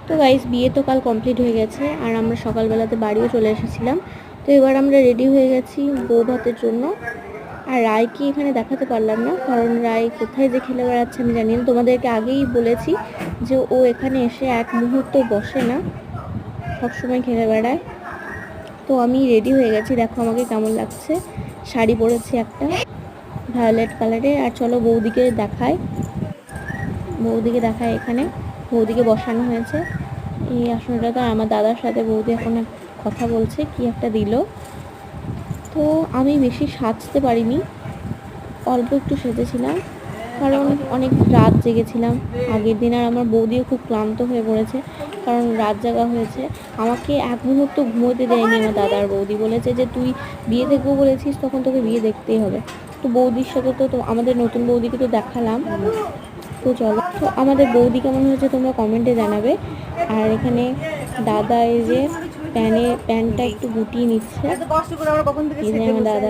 তো গাইস বিয়ে তো কাল কমপ্লিট হয়ে গেছে আর আমরা সকালবেলাতে বাড়িও চলে এসেছিলাম। তো এবার আমরা রেডি হয়ে গেছি বউ ভাতের জন্য। আর রায়কে এখানে দেখাতে পারলাম না, কারণ রায় কোথায় যে খেলে বেড়াচ্ছে আমি জানি না। তোমাদেরকে আগেই বলেছি যে ও এখানে এসে এক মুহূর্ত বসে না, সবসময় খেলে বেড়ায়। তো আমি রেডি হয়ে গেছি, দেখো আমাকে কেমন লাগছে। শাড়ি পরেছি একটা ভায়োলেট কালারের। আর চলো বৌদিকে দেখায়, এখানে বৌদিকে বসানো হয়েছে এই আসনটা। তো আমার দাদার সাথে বৌদি এখন কথা বলছে, কি একটা দিল। তো আমি বেশি সাজতে পারিনি, অল্প একটু সেজেছিলাম, কারণ অনেক রাত জেগেছিলাম আগের দিন। আর আমার বৌদিও খুব ক্লান্ত হয়ে পড়েছে, কারণ রাত জাগা হয়েছে। আমাকে এক মুহূর্ত ঘুমোতে দেয়নি আমার দাদার বৌদি, বলেছে যে তুই বিয়ে দেখবো বলেছিস, তখন তোকে বিয়ে দেখতেই হবে। তো বৌদির সাথে তো আমাদের নতুন বৌদিকে তো দেখালাম। তো চলো, তো আমাদের বৌদি কেমন হয়েছে তোমরা কমেন্টে জানাবে। আর এখানে দাদা এই যে প্যান্টটা একটু গুটিয়ে নিচ্ছে, এই যে আমার দাদা।